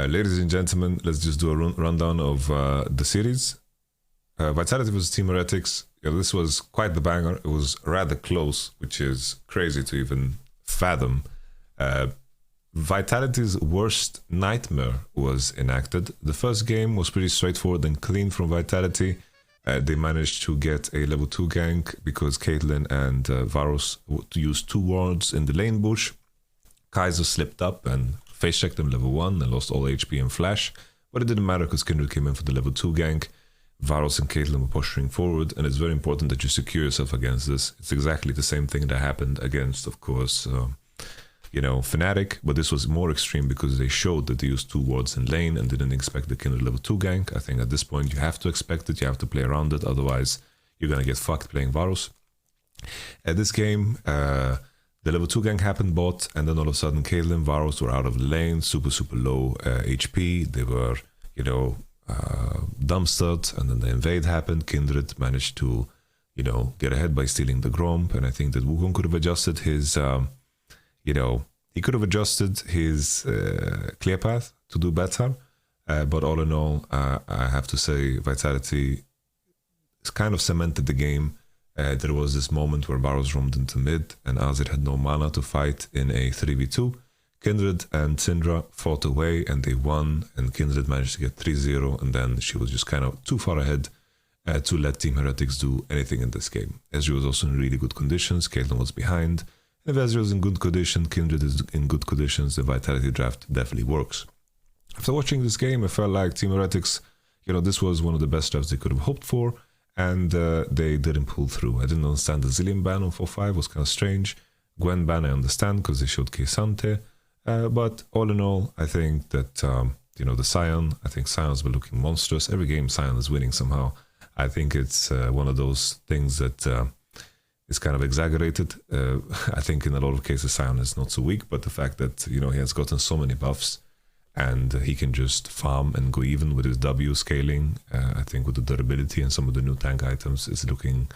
Ladies and gentlemen, let's just do a rundown of the series. Vitality vs Team Heretics. This was quite the banger. It was rather close, which is crazy to even fathom. Vitality's worst nightmare was enacted. The first game was pretty straightforward and clean from Vitality. They managed to get a level 2 gank because Caitlyn and Varus used 2 wards in the lane bush. Kaiser slipped up and face checked him level 1 and lost all HP and flash, but it didn't matter because Kindred came in for the level 2 gank. Varus and Caitlyn were posturing forward, and it's very important that you secure yourself against this. It's exactly the same thing that happened against, of course, Fnatic, but this was more extreme because they showed that they used 2 wards in lane and didn't expect the Kindred level 2 gank. I think at this point you have to expect it, you have to play around it, otherwise you're gonna get fucked playing Varus. At this game, the level 2 gank happened bot, and then all of a sudden Caitlyn, Varus were out of the lane, super low HP. They were, dumpstered, and then the invade happened. Kindred managed to, get ahead by stealing the Gromp, and I think that Wukong could have adjusted his, he could have adjusted his clear path to do better. But all in all, I have to say Vitality kind of cemented the game. There was this moment where Varus roamed into mid and Azir had no mana to fight in a 3v2. Kindred and Syndra fought away and they won, and Kindred managed to get 3-0, and then she was just kind of too far ahead to let Team Heretics do anything in this game. Ezreal was also in really good conditions, Caitlyn was behind. If Ezreal is in good condition, Kindred is in good conditions, the Vitality draft definitely works. After watching this game, I felt like Team Heretics, this was one of the best drafts they could have hoped for. And they didn't pull through. I didn't understand the Zillion ban on 4-5, was kind of strange. Gwen ban I understand because they showed K'Sante. But all in all, I think that, the Sion, I think Sion's been looking monstrous. Every game Sion is winning somehow. I think it's one of those things that is kind of exaggerated. I think in a lot of cases Sion is not so weak, but the fact that, he has gotten so many buffs, and he can just farm and go even with his W scaling. I think with the durability and some of the new tank items, is looking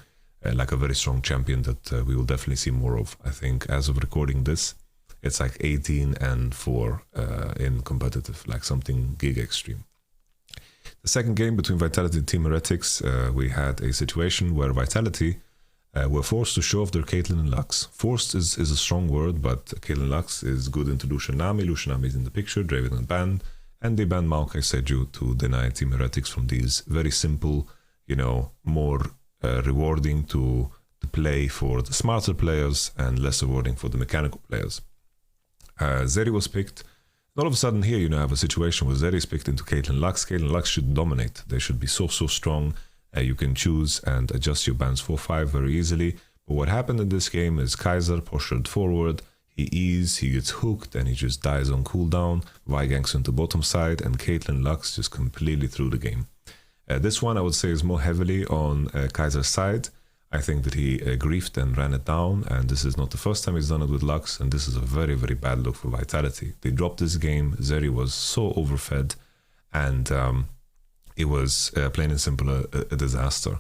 like a very strong champion that we will definitely see more of. I think as of recording this, it's like 18-4 in competitive, like something giga extreme. The second game between Vitality and Team Heretics, we had a situation where Vitality were forced to show off their Caitlyn and Lux. Forced is a strong word, but Caitlyn Lux is good into Lucian Nami. Lucian Nami is in the picture, Draven got banned, and they banned Maokai Seju to deny Team Heretics from these very simple, more rewarding to play for the smarter players and less rewarding for the mechanical players. Zeri was picked. All of a sudden here, have a situation where Zeri is picked into Caitlyn Lux. Caitlyn Lux should dominate. They should be so strong. You can choose and adjust your bans 4-5 very easily. But what happened in this game is Kaiser postured forward, he gets hooked, and he just dies on cooldown. Vi ganks into bottom side, and Caitlyn Lux just completely threw the game. This one I would say is more heavily on Kaiser's side. I think that he griefed and ran it down, and this is not the first time he's done it with Lux, and this is a very bad look for Vitality. They dropped this game, Zeri was so overfed, and it was plain and simple a disaster.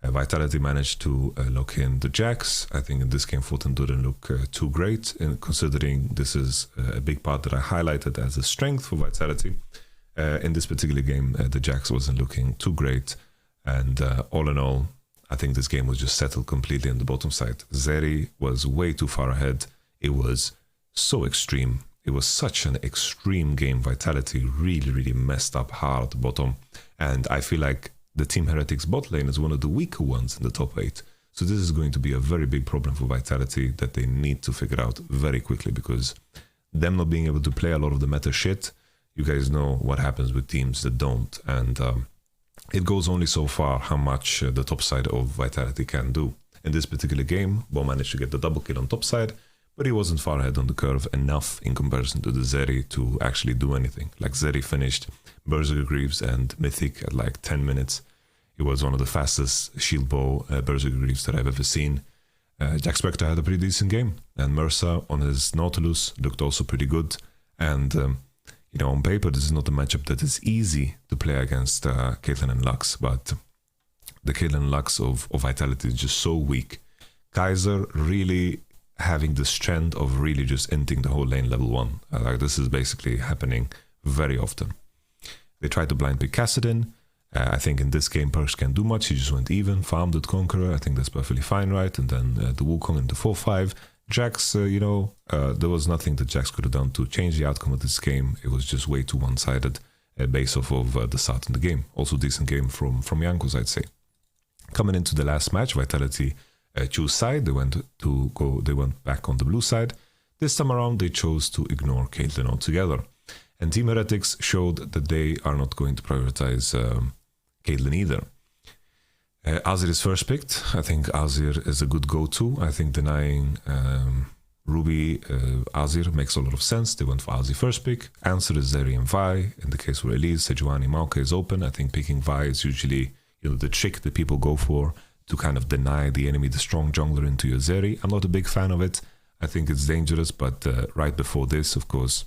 Vitality managed to lock in the Jax. I think in this game Fulton didn't look too great, considering this is a big part that I highlighted as a strength for Vitality. In this particular game, the Jax wasn't looking too great, and all in all, I think this game was just settled completely on the bottom side. Zeri was way too far ahead. It was so extreme. It was such an extreme game. Vitality really messed up hard at the bottom. And I feel like the Team Heretics bot lane is one of the weaker ones in the top 8. So this is going to be a very big problem for Vitality that they need to figure out very quickly, because them not being able to play a lot of the meta shit, you guys know what happens with teams that don't. And it goes only so far how much the top side of Vitality can do. In this particular game, Bo managed to get the double kill on top side, but he wasn't far ahead on the curve enough in comparison to the Zeri to actually do anything. Like Zeri finished Berserker Greaves and Mythic at like 10 minutes. It was one of the fastest shield bow Berserker Greaves that I've ever seen. Jack Spectre had a pretty decent game, and Mercer on his Nautilus looked also pretty good. And on paper, this is not a matchup that is easy to play against Caitlyn and Lux, but the Caitlyn and Lux of Vitality is just so weak. Kaiser really having this trend of really just inting the whole lane level 1. Like this is basically happening very often. They tried to blind pick Kassadin. I think in this game, Perks can't do much. He just went even, farmed with Conqueror. I think that's perfectly fine, right? And then the Wukong into 4-5. Jax, there was nothing that Jax could have done to change the outcome of this game. It was just way too one-sided based off of the start in the game. Also decent game from Jankos, I'd say. Coming into the last match, Vitality chose side. They went back on the blue side. This time around, they chose to ignore Caitlyn altogether. And Team Heretics showed that they are not going to prioritize Caitlyn either. Azir is first picked. I think Azir is a good go-to. I think denying Ruby Azir makes a lot of sense. They went for Azir first pick. Answer is Zeri and Vi. In the case where Elise, Sejuani, Maokai is open. I think picking Vi is usually the trick that people go for to kind of deny the enemy the strong jungler into your Zeri. I'm not a big fan of it. I think it's dangerous, but right before this, of course,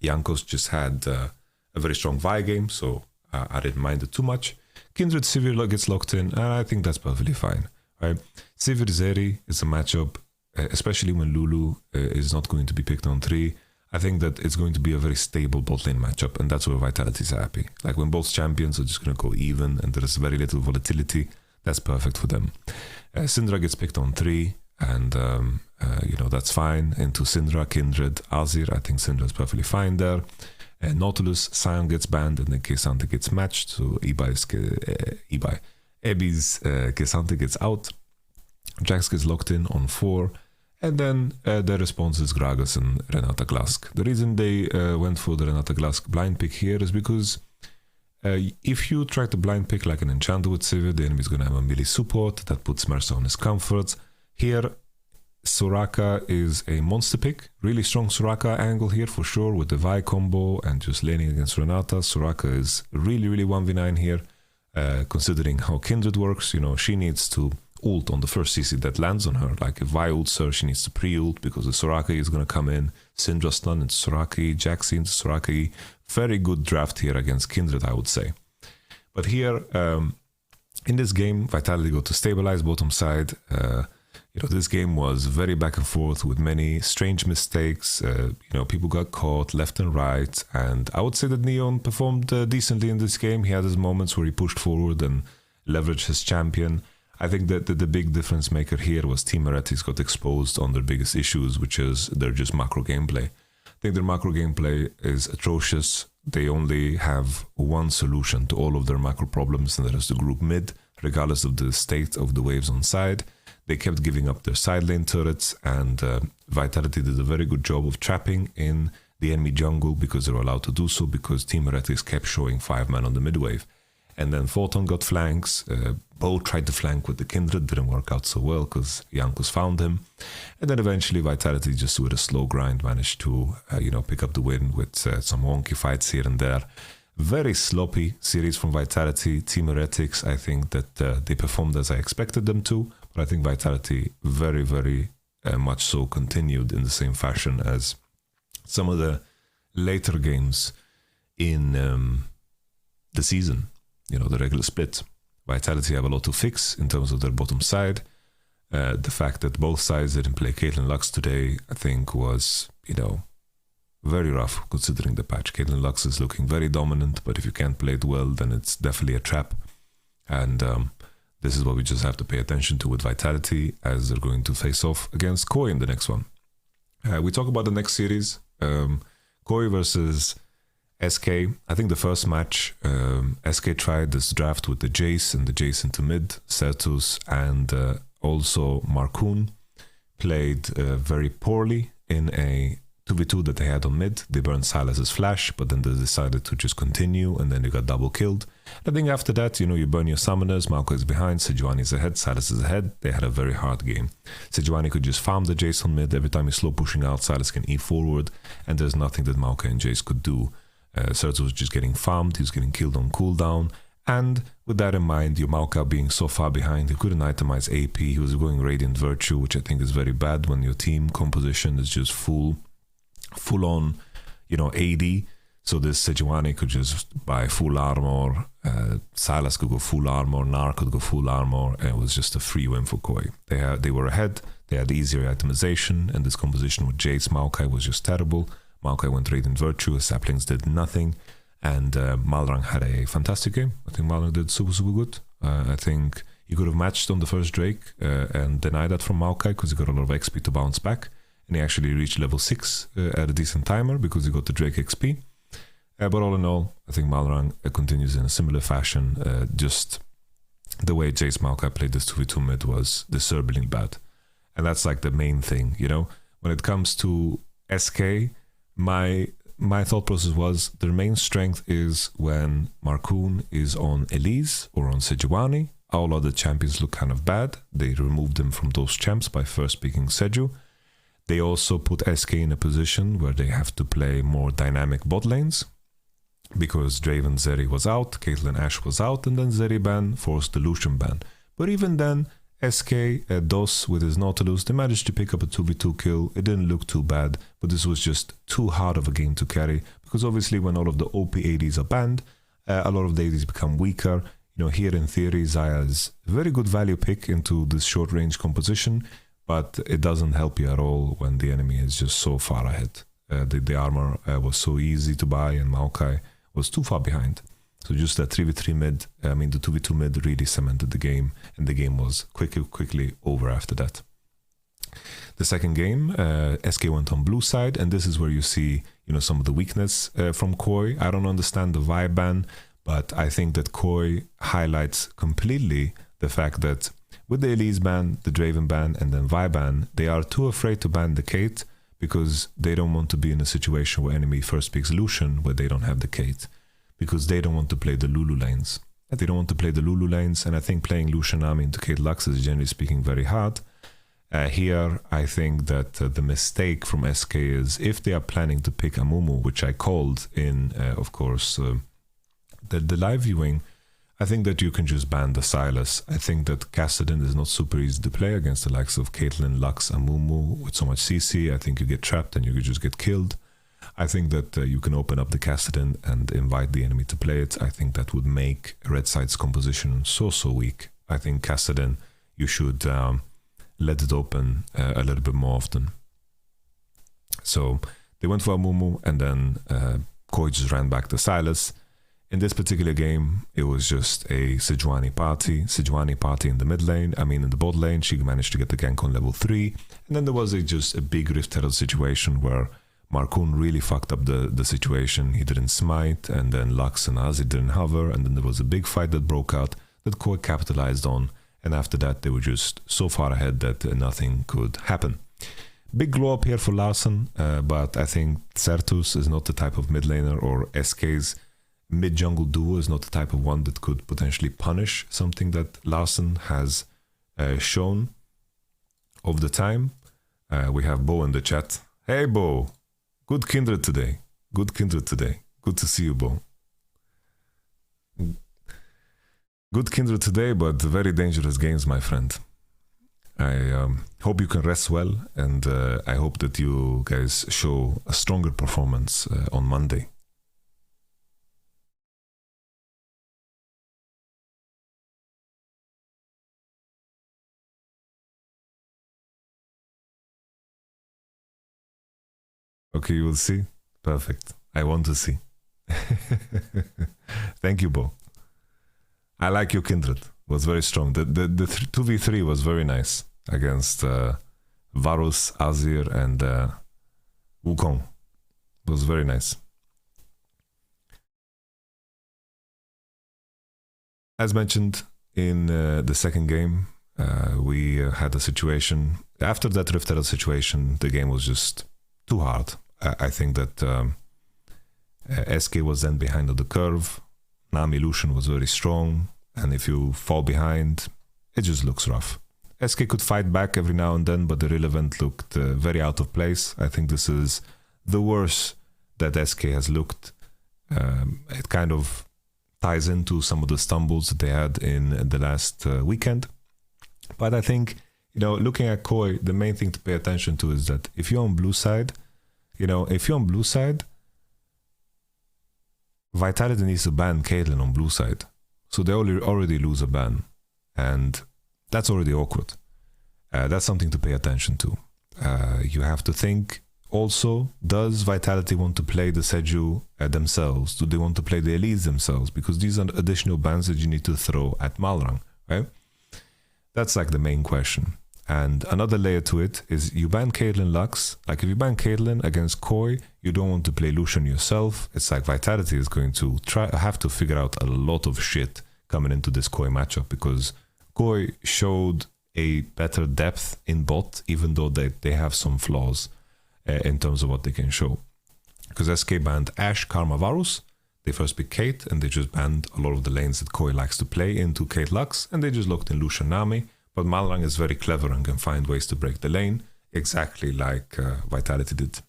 Jankos just had a very strong Vi game, so I didn't mind it too much. Kindred Sivir gets locked in, and I think that's perfectly fine. Right? Sivir Zeri is a matchup, especially when Lulu is not going to be picked on 3. I think that it's going to be a very stable bot lane matchup, and that's where Vitality is happy. Like when both champions are just going to go even, and there is very little volatility, that's perfect for them. Syndra gets picked on 3, and that's fine. Into Syndra, Kindred, Azir, I think Syndra is perfectly fine there. Nautilus, Sion gets banned, and then K'Sante gets matched, so Ebi's K'Sante gets out. Jax gets locked in on 4, and then their response is Gragas and Renata Glask. The reason they went for the Renata Glask blind pick here is because if you try to blind pick like an Enchanter with Sivir, the enemy is going to have a melee support that puts Mercer on his comfort. Here, Soraka is a monster pick. Really strong Soraka angle here for sure with the Vi combo and just laning against Renata. Soraka is really, really 1v9 here. Considering how Kindred works, she needs to ult on the first CC that lands on her. Like if Vi ults her, she needs to pre-ult because the Soraka is going to come in. Syndra stun into Soraka, Jaxi into Soraka. Very good draft here against Kindred, I would say. But here, in this game, Vitality got to stabilize bottom side. This game was very back and forth with many strange mistakes. People got caught left and right. And I would say that Neon performed decently in this game. He had his moments where he pushed forward and leveraged his champion. I think that the big difference maker here was Team Heretics got exposed on their biggest issues, which is their just macro gameplay. I think their macro gameplay is atrocious. They only have one solution to all of their macro problems, and that is to group mid, regardless of the state of the waves on side. They kept giving up their side lane turrets, and Vitality did a very good job of trapping in the enemy jungle because they were allowed to do so because Team Heretics kept showing 5 men on the mid wave. And then Photon got flanks. Bo tried to flank with the Kindred, didn't work out so well because Jankos found him. And then eventually Vitality, just with a slow grind, managed to pick up the win with some wonky fights here and there. Very sloppy series from Vitality. Team Heretics, I think that they performed as I expected them to, but I think Vitality very, very much so continued in the same fashion as some of the later games in the season. The regular split. Vitality have a lot to fix in terms of their bottom side. The fact that both sides didn't play Caitlyn Lux today, I think was, very rough considering the patch. Caitlyn Lux is looking very dominant, but if you can't play it well, then it's definitely a trap. And this is what we just have to pay attention to with Vitality as they're going to face off against Koi in the next one. We talk about the next series. Koi versus SK. I think the first match, SK tried this draft with the Jace and the Jace into mid. Certus and also Markoon played very poorly in a 2v2 that they had on mid. They burned Silas's flash, but then they decided to just continue, and then you got double killed. I think after that, you burn your summoners, Maokai is behind, Sejuani is ahead, Silas is ahead. They had a very hard game. Sejuani could just farm the Jace on mid. Every time he's slow pushing out, Silas can E forward, and there's nothing that Maokai and Jace could do. Certus was just getting farmed, he was getting killed on cooldown, and with that in mind, your Maokai being so far behind, he couldn't itemize AP, he was going Radiant Virtue, which I think is very bad when your team composition is just full on, AD. So this Sejuani could just buy full armor, Silas could go full armor, Nar could go full armor, and it was just a free win for Koi. They were ahead, they had easier itemization, and this composition with Jace Maokai was just terrible. Maokai went Radiant Virtue, Saplings did nothing, and Malrang had a fantastic game. I think Malrang did super, super good. I think he could have matched on the first Drake and denied that from Maokai because he got a lot of XP to bounce back. And he actually reached level 6 at a decent timer because he got the Drake XP. But all in all, I think Malrang continues in a similar fashion. Just the way Jace Maokai played this 2v2 mid was disturbingly bad. And that's like the main thing, you know? When it comes to SK, my thought process was their main strength is when Marcoon is on Elise or on Sejuani. All other champions look kind of bad. They removed them from those champs by first picking Seju. They also put SK in a position where they have to play more dynamic bot lanes because Draven Zeri was out, Caitlyn Ashe was out, and then Zeri ban forced the Lucian ban. But even then, SK DOS with his Nautilus, they managed to pick up a 2v2 kill. It didn't look too bad, but this was just too hard of a game to carry because obviously when all of the OP ADs are banned, a lot of the ADs become weaker. You know, here in theory, Xayah is a very good value pick into this short range composition, but it doesn't help you at all when the enemy is just so far ahead. The armor was so easy to buy and Maokai was too far behind. So just that 3v3 mid, the 2v2 mid really cemented the game, and the game was quickly over after that. The second game, SK went on blue side, and this is where you see, you know, some of the weakness from Koi. I don't understand the vibe ban, but I think that Koi highlights completely the fact that with the Elise ban, the Draven ban, and then Vi ban, they are too afraid to ban the Kate because they don't want to be in a situation where enemy first picks Lucian where they don't have the Kate, because they don't want to play the Lulu lanes. They don't want to play the Lulu lanes, and I think playing Lucian Nami into Kate Lux is generally speaking very hard. Here, I think that the mistake from SK is if they are planning to pick Amumu, which I called in, of course, the live viewing, I think that you can just ban the Silas. I think that Kassadin is not super easy to play against the likes of Caitlyn, Lux, Amumu with so much CC. I think you get trapped and you could just get killed. I think that you can open up the Kassadin and invite the enemy to play it. I think that would make Red Side's composition so weak. I think Kassadin, you should let it open a little bit more often. So they went for Amumu, and then Koi just ran back to Silas. In this particular game, it was just a Sejuani party in the mid lane. In the bot lane, she managed to get the gank on level 3. And then there was just a big Rift Herald situation where Marcoon really fucked up the situation. He didn't smite, and then Lux and Azir didn't hover, and then there was a big fight that broke out that Koi capitalized on. And after that, they were just so far ahead that nothing could happen. Big glow up here for Larsen, but I think Certus is not the type of mid laner, or SK's mid-jungle duo is not the type of one that could potentially punish something that Larsen has shown over the time. We have Bo in the chat. Hey Bo, good kindred today. Good to see you, Bo. Good kindred today, but very dangerous games, my friend. I hope you can rest well, and I hope that you guys show a stronger performance on Monday. Okay, you will see. Perfect. I want to see. Thank you, Bo. I like your kindred. It was very strong. The 2v3 was very nice against Varus, Azir, and Wukong. It was very nice. As mentioned in the second game, we had a situation. After that Rift Herald situation, the game was just too hard. I think that SK was then behind on the curve. Nami Lucian was very strong, and if you fall behind, it just looks rough. SK could fight back every now and then, but the relevant looked very out of place. I think this is the worst that SK has looked. It kind of ties into some of the stumbles that they had in the last weekend. But I think, looking at Koi, the main thing to pay attention to is that if you're on blue side, Vitality needs to ban Caitlyn on blue side. So they already lose a ban. And that's already awkward. That's something to pay attention to. You have to think, also, does Vitality want to play the Seju themselves? Do they want to play the Elites themselves? Because these are additional bans that you need to throw at Malrang, right? That's like the main question. And another layer to it is you ban Caitlyn Lux. Like if you ban Caitlyn against Koi, you don't want to play Lucian yourself. It's like Vitality is going to have to figure out a lot of shit coming into this Koi matchup, because Koi showed a better depth in bot, even though they have some flaws in terms of what they can show. Because SK banned Ashe, Karma, Varus. They first picked Kate, and they just banned a lot of the lanes that Koi likes to play into Kate Lux, and they just locked in Lucian Nami. But Malrang is very clever and can find ways to break the lane, exactly like Vitality did.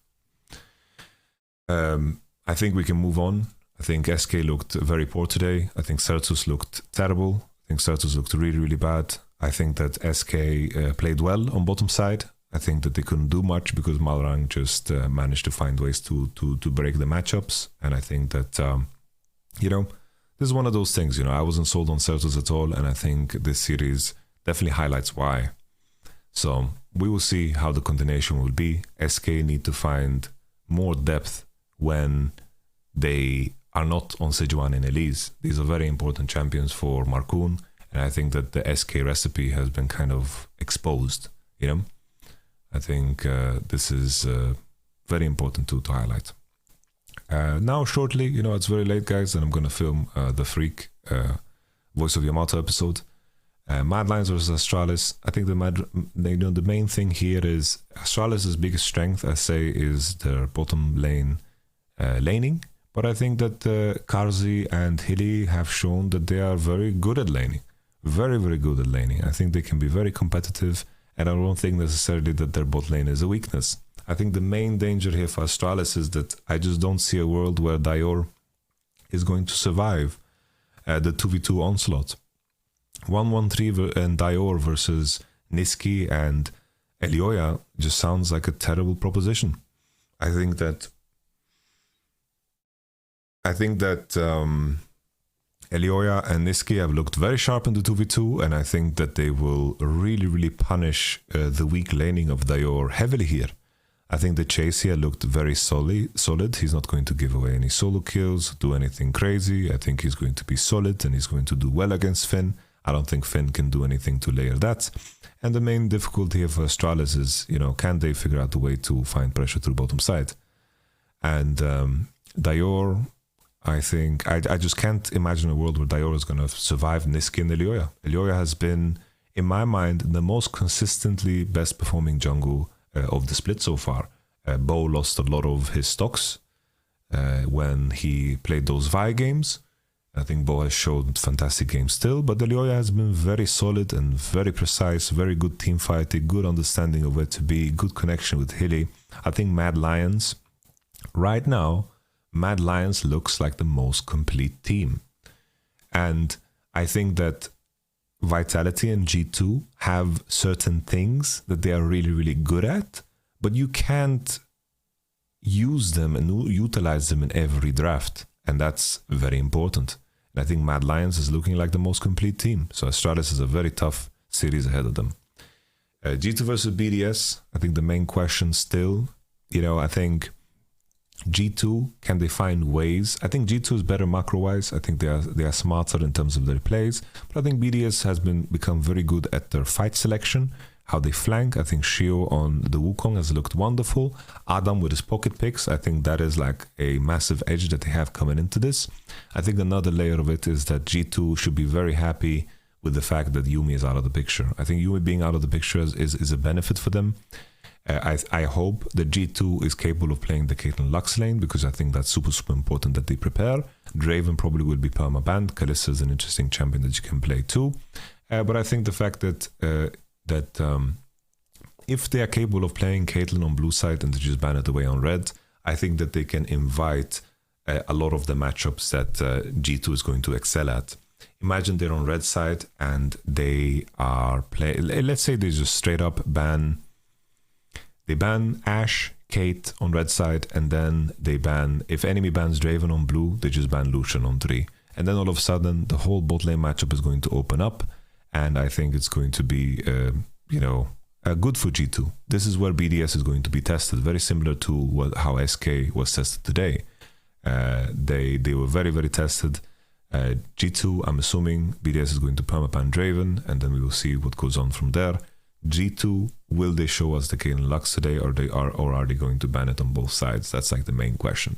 I think we can move on. I think SK looked very poor today. I think Certus looked terrible. I think Certus looked really, really bad. I think that SK played well on bottom side. I think that they couldn't do much because Malrang just managed to find ways to break the matchups. And I think that, you know, this is one of those things, you know, I wasn't sold on Certus at all. And I think this series definitely highlights why. So we will see how the continuation will be. SK need to find more depth when they are not on Sejuani and Elise. These are very important champions for Markoon, and I think that the SK recipe has been kind of exposed, you know. I think this is very important to highlight. Now shortly, you know, it's very late, guys, and I'm going to film the Freak Voice of Yamato episode. Mad Lions versus Astralis. I think the main thing here is Astralis' biggest strength, I say, is their bottom lane laning. But I think that Karzi and Hilly have shown that they are very good at laning. Very, very good at laning. I think they can be very competitive, and I don't think necessarily that their bot lane is a weakness. I think the main danger here for Astralis is that I just don't see a world where Dior is going to survive the 2v2 onslaught. 1-1-3 and Dior versus Niski and Elioya just sounds like a terrible proposition. I think that Elioya and Niski have looked very sharp in the 2v2, and I think that they will really, really punish the weak laning of Dior heavily here. I think the chase here looked very solid. He's not going to give away any solo kills, do anything crazy. I think he's going to be solid, and he's going to do well against Finn. I don't think Finn can do anything to layer that. And the main difficulty here for Astralis is, you know, can they figure out a way to find pressure through bottom side? And Dior, I think, I just can't imagine a world where Dior is going to survive Niski and Elioya. Elioya has been, in my mind, the most consistently best performing jungle of the split so far. Bo lost a lot of his stocks when he played those Vi games. I think Bo has showed fantastic games still, but Elioya has been very solid and very precise, very good team fighting, good understanding of where to be, good connection with Hilly. I think Mad Lions, right now, Mad Lions looks like the most complete team. And I think that Vitality and G2 have certain things that they are really, really good at, but you can't use them and utilize them in every draft. And that's very important. And I think Mad Lions is looking like the most complete team. So Astralis is a very tough series ahead of them. G2 versus BDS, I think the main question still, you know, I think G2, can they find ways? I think G2 is better macro-wise. I think they are smarter in terms of their plays. But I think BDS has become very good at their fight selection, how they flank. I think Shio on the Wukong has looked wonderful. Adam with his pocket picks, I think that is like a massive edge that they have coming into this. I think another layer of it is that G2 should be very happy with the fact that Yuumi is out of the picture. I think Yuumi being out of the picture is a benefit for them. I hope that G2 is capable of playing the Caitlyn Lux lane, because I think that's super, super important that they prepare. Draven probably will be perma-banned. Kalista is an interesting champion that you can play too. But I think the fact that if they are capable of playing Caitlyn on blue side and they just ban it away on red, I think that they can invite a lot of the matchups that G2 is going to excel at. Imagine they're on red side and they are playing, let's say they just straight up ban Ashe, Kate on red side, and then they ban, if enemy bans Draven on blue, they just ban Lucian on 3. And then all of a sudden, the whole bot lane matchup is going to open up, and I think it's going to be, good for G2. This is where BDS is going to be tested, very similar to how SK was tested today. They were very, very tested. G2, I'm assuming BDS is going to permaban Draven, and then we will see what goes on from there. G2, will they show us the Kayn Lux today, or are they going to ban it on both sides? That's like the main question.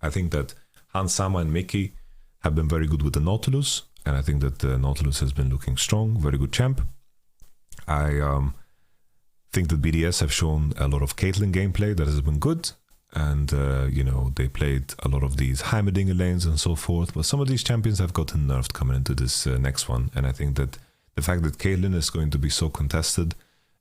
I think that Hans Sama and Mickey have been very good with the Nautilus, and I think that the Nautilus has been looking strong, very good champ. I think that BDS have shown a lot of Caitlyn gameplay that has been good, and you know, they played a lot of these Heimerdinger lanes and so forth, but some of these champions have gotten nerfed coming into this next one, and I think that the fact that Caitlyn is going to be so contested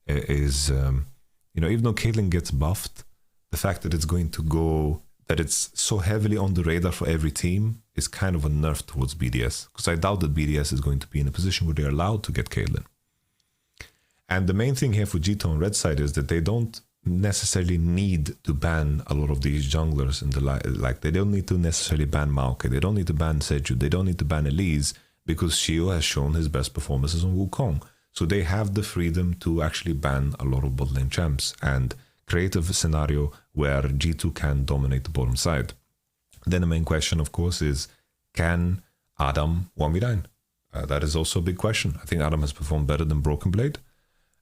is, you know, even though Caitlyn gets buffed, the fact that it's going to go, that it's so heavily on the radar for every team is kind of a nerf towards BDS, because I doubt that BDS is going to be in a position where they're allowed to get Caitlyn. And the main thing here for G2 on red side is that they don't necessarily need to ban a lot of these junglers in the like they don't need to necessarily ban Maokai, they don't need to ban Seju, they don't need to ban Elise, because Shio has shown his best performances on Wukong. So they have the freedom to actually ban a lot of bot lane champs and create a scenario where G2 can dominate the bottom side. Then the main question, of course, is can Adam 1v9? That is also a big question. I think Adam has performed better than Broken Blade.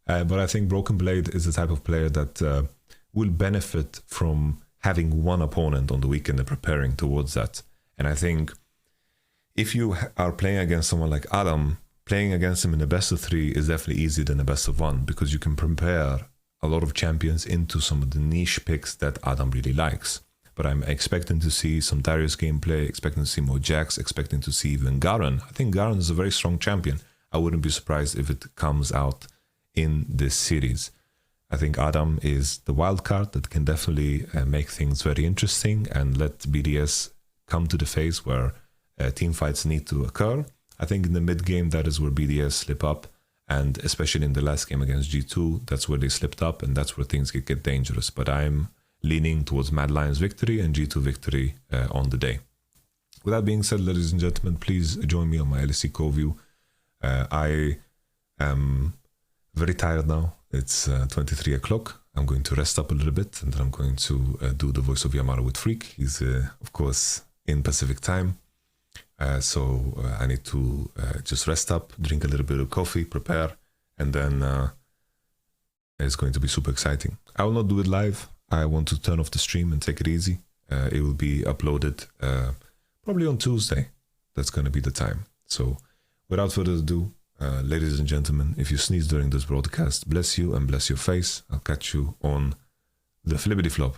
But I think Broken Blade is the type of player that will benefit from having one opponent on the weekend and preparing towards that. And I think if you are playing against someone like Adam, playing against him in a best of 3 is definitely easier than a best of 1, because you can prepare a lot of champions into some of the niche picks that Adam really likes. But I'm expecting to see some Darius gameplay, expecting to see more Jax, expecting to see even Garen. I think Garen is a very strong champion. I wouldn't be surprised if it comes out in this series. I think Adam is the wild card that can definitely make things very interesting and let BDS come to the phase where team fights need to occur. I think in the mid game, that is where BDS slip up, and especially in the last game against G2, that's where they slipped up, and that's where things get dangerous. But I'm leaning towards Mad Lions victory and G2 victory on the day. With that being said, ladies and gentlemen, please join me on my LEC co-view. I am very tired now. It's 23 o'clock. I'm going to rest up a little bit, and then I'm going to do the voice of Yamato with Freak. He's, of course, in Pacific time. So I need to just rest up, drink a little bit of coffee, prepare, and then it's going to be super exciting. I will not do it live. I want to turn off the stream and take it easy. It will be uploaded probably on Tuesday. That's going to be the time. So without further ado, ladies and gentlemen, if you sneeze during this broadcast, bless you and bless your face. I'll catch you on the flippity flop.